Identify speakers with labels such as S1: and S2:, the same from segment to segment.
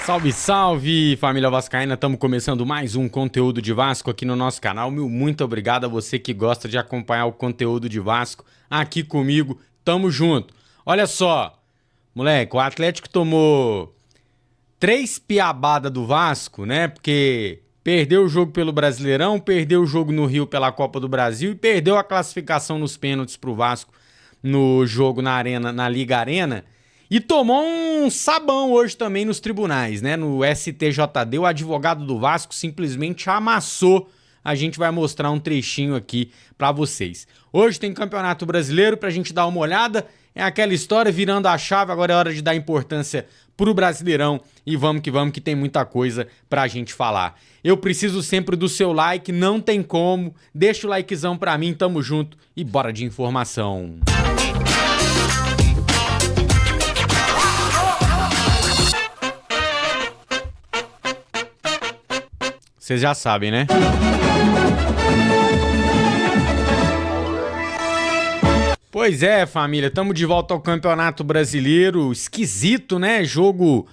S1: Salve, salve, família vascaína, estamos começando mais um conteúdo de Vasco aqui no nosso canal. Meu muito obrigado a você que gosta de acompanhar o conteúdo de Vasco aqui comigo, tamo junto. Olha só, moleque, o Atlético tomou 3 piabadas do Vasco, né, porque perdeu o jogo pelo Brasileirão, perdeu o jogo no Rio pela Copa do Brasil e perdeu a classificação nos pênaltis pro Vasco no jogo na Arena, na Liga Arena. E tomou um sabão hoje também nos tribunais, né? No STJD, o advogado do Vasco simplesmente amassou. A gente vai mostrar um trechinho aqui pra vocês. Hoje tem Campeonato Brasileiro pra gente dar uma olhada. É aquela história virando a chave, agora é hora de dar importância pro Brasileirão. E vamos que tem muita coisa pra gente falar. Eu preciso sempre do seu like, não tem como. Deixa o likezão pra mim, tamo junto e bora de informação. Vocês já sabem, né? Pois é, família, estamos de volta ao Campeonato Brasileiro. Esquisito, né? Jogo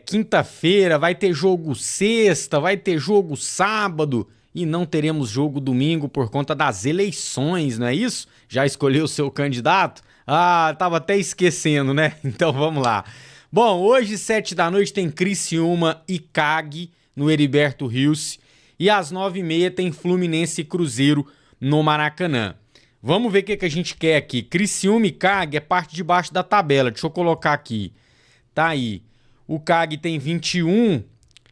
S1: quinta-feira, vai ter jogo sexta, vai ter jogo sábado e não teremos jogo domingo por conta das eleições, não é isso? Já escolheu o seu candidato? Ah, tava até esquecendo, né? Então vamos lá. Bom, hoje, 7 da noite, tem Criciúma e CAG no Heriberto Rios, e às 9h30 tem Fluminense e Cruzeiro no Maracanã. Vamos ver o que a gente quer aqui. Criciúma e CAG é parte de baixo da tabela, deixa eu colocar aqui. Tá aí. O CAG tem 21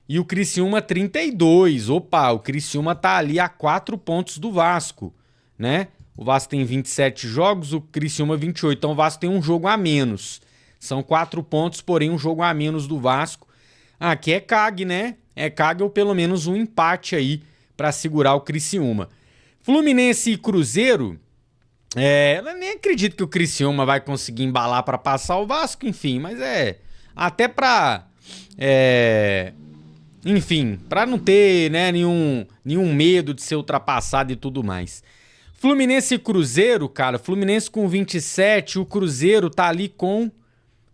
S1: e o Criciúma 32. Opa, o Criciúma tá ali a 4 pontos do Vasco, né? O Vasco tem 27 jogos, o Criciúma 28, então o Vasco tem um jogo a menos. São 4 pontos, porém um jogo a menos do Vasco. Aqui é CAG, né? É CAG ou pelo menos um empate aí para segurar o Criciúma. Fluminense e Cruzeiro, eu nem acredito que o Criciúma vai conseguir embalar para passar o Vasco, enfim, mas até para, enfim, para não ter, né, nenhum medo de ser ultrapassado e tudo mais. Fluminense e Cruzeiro, cara, Fluminense com 27, o Cruzeiro tá ali com,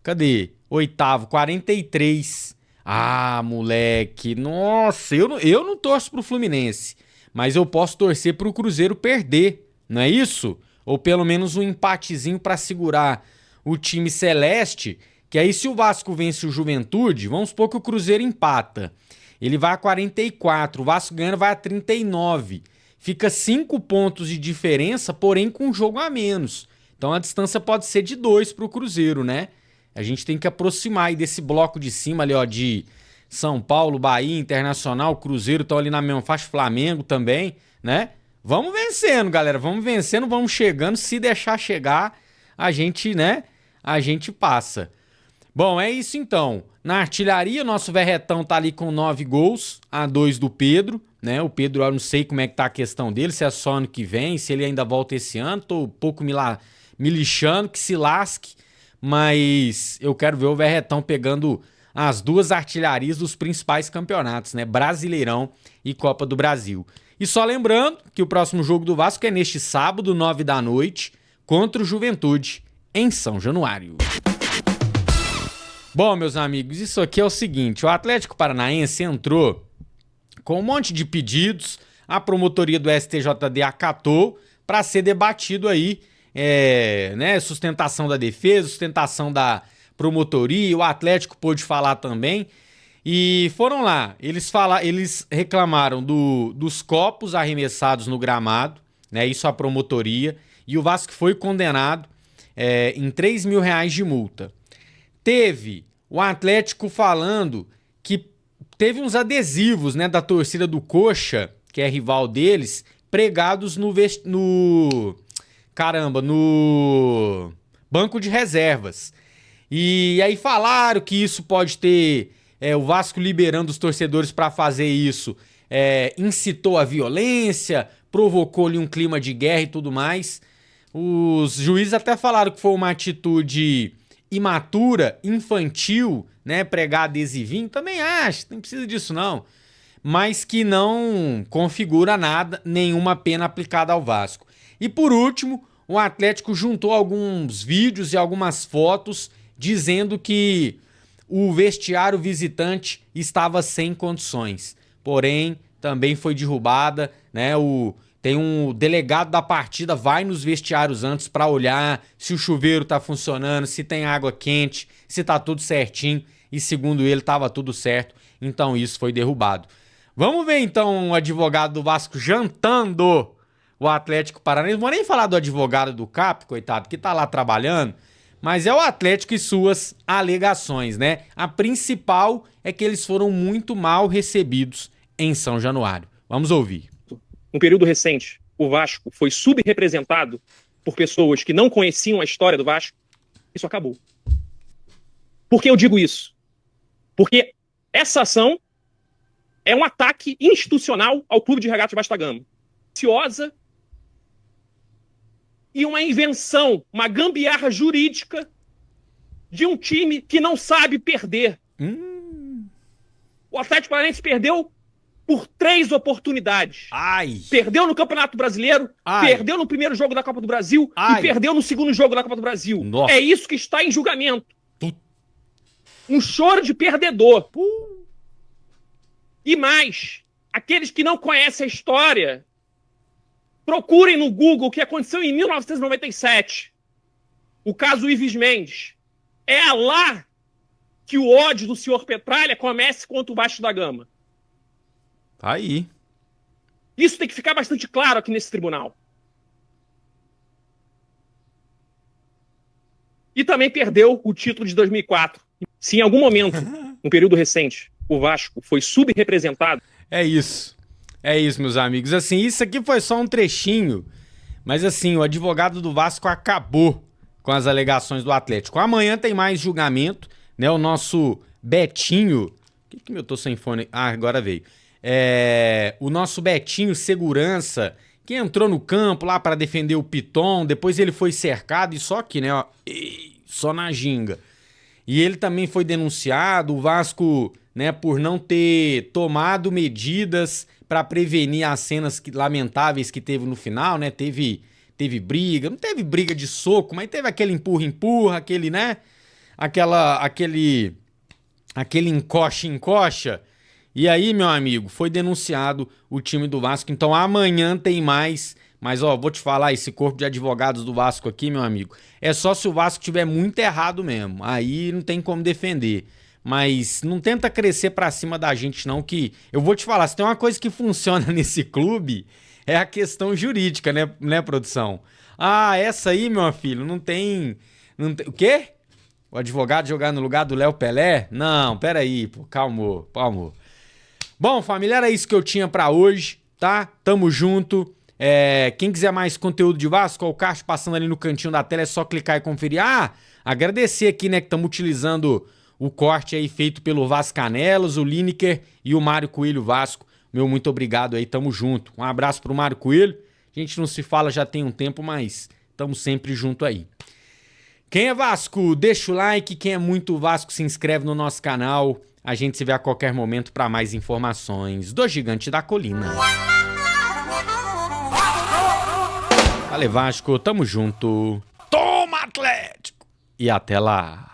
S1: cadê? Oitavo, 43. Ah, moleque, nossa, eu não torço pro Fluminense, mas eu posso torcer pro Cruzeiro perder, não é isso? Ou pelo menos um empatezinho pra segurar o time celeste, que aí se o Vasco vence o Juventude, vamos supor que o Cruzeiro empata, ele vai a 44, o Vasco ganhando vai a 39, fica 5 pontos de diferença, porém com um jogo a menos, então a distância pode ser de 2 pro Cruzeiro, né? A gente tem que aproximar aí desse bloco de cima ali, ó, de São Paulo, Bahia, Internacional, Cruzeiro estão ali na mesma faixa, Flamengo também, né? Vamos vencendo, galera, vamos vencendo, vamos chegando, se deixar chegar, a gente, né, a gente passa. Bom, é isso então. Na artilharia, nosso Verretão tá ali com 9 gols, a 2 do Pedro, né? O Pedro, eu não sei como é que tá a questão dele, se é só ano que vem, se ele ainda volta esse ano, tô um pouco me lixando, que se lasque. Mas eu quero ver o Verretão pegando as 2 artilharias dos principais campeonatos, né? Brasileirão e Copa do Brasil. E só lembrando que o próximo jogo do Vasco é neste sábado, 9 da noite, contra o Juventude, em São Januário. Bom, meus amigos, isso aqui é o seguinte, o Atlético Paranaense entrou com um monte de pedidos, a promotoria do STJD acatou para ser debatido aí, né, sustentação da defesa, sustentação da promotoria, o Atlético pôde falar também, e foram lá, eles reclamaram dos copos arremessados no gramado, né, isso a promotoria, e o Vasco foi condenado em R$3 mil de multa. Teve o Atlético falando que teve uns adesivos, né, da torcida do Coxa, que é rival deles, pregados no banco de reservas. E aí falaram que isso pode ter, o Vasco liberando os torcedores para fazer isso, incitou a violência, provocou ali um clima de guerra e tudo mais. Os juízes até falaram que foi uma atitude imatura, infantil, né, pregar adesivinho, também acho, não precisa disso não, mas que não configura nada, nenhuma pena aplicada ao Vasco. E por último, o Atlético juntou alguns vídeos e algumas fotos dizendo que o vestiário visitante estava sem condições. Porém, também foi derrubada, né? Tem um delegado da partida, vai nos vestiários antes para olhar se o chuveiro tá funcionando, se tem água quente, se tá tudo certinho. E segundo ele, tava tudo certo. Então isso foi derrubado. Vamos ver então o advogado do Vasco jantando o Atlético Paranaense. Não vou nem falar do advogado do CAP, coitado, que tá lá trabalhando. Mas é o Atlético e suas alegações, né? A principal é que eles foram muito mal recebidos em São Januário. Vamos ouvir.
S2: Um período recente, o Vasco foi subrepresentado por pessoas que não conheciam a história do Vasco. Isso acabou. Por que eu digo isso? Porque essa ação é um ataque institucional ao Clube de Regatas Vasco da Gama. Ansiosa e uma invenção, uma gambiarra jurídica de um time que não sabe perder. O Atlético Paranaense perdeu por 3 oportunidades. Perdeu no Campeonato Brasileiro, perdeu no primeiro jogo da Copa do Brasil e perdeu no segundo jogo da Copa do Brasil.
S1: Nossa.
S2: É isso que está em julgamento. Um choro de perdedor. E mais, aqueles que não conhecem a história, procurem no Google o que aconteceu em 1997. O caso Ives Mendes. É lá que o ódio do senhor Petralha começa contra o Vasco da Gama.
S1: Tá aí.
S2: Isso tem que ficar bastante claro aqui nesse tribunal. E também perdeu o título de 2004. Se em algum momento, um período recente, o Vasco foi subrepresentado...
S1: É isso, meus amigos. Assim, isso aqui foi só um trechinho, mas assim, o advogado do Vasco acabou com as alegações do Atlético. Amanhã tem mais julgamento, né? O nosso Betinho... Por que eu tô sem fone? Ah, agora veio. O nosso Betinho Segurança, que entrou no campo lá para defender o Piton, depois ele foi cercado e só aqui, né? Ó, só na ginga. E ele também foi denunciado, o Vasco, né, por não ter tomado medidas para prevenir as cenas lamentáveis que teve no final, né? Teve briga, não teve briga de soco, mas teve aquele empurra-empurra, aquele, né? Aquele encoxa-encoxa. E aí, meu amigo, foi denunciado o time do Vasco. Então amanhã tem mais. Mas, ó, vou te falar, esse corpo de advogados do Vasco aqui, meu amigo, é só se o Vasco tiver muito errado mesmo. Aí não tem como defender. Mas não tenta crescer pra cima da gente, não, que eu vou te falar, se tem uma coisa que funciona nesse clube, é a questão jurídica, né, produção? Ah, essa aí, meu filho, não tem... O quê? O advogado jogar no lugar do Léo Pelé? Não, peraí, pô, calma. Bom, família, era isso que eu tinha pra hoje, tá? Tamo junto. Quem quiser mais conteúdo de Vasco, ó, o card passando ali no cantinho da tela, é só clicar e conferir. Agradecer aqui, né, que estamos utilizando o corte aí feito pelo Vascanelos, o Lineker e o Mário Coelho Vasco. Meu muito obrigado aí, tamo junto. Um abraço pro Mário Coelho. A gente não se fala já tem um tempo, mas tamo sempre junto aí. Quem é Vasco, deixa o like. Quem é muito Vasco, se inscreve no nosso canal. A gente se vê a qualquer momento para mais informações do Gigante da Colina. Valeu, Vasco, tamo junto. Toma, Atlético! E até lá.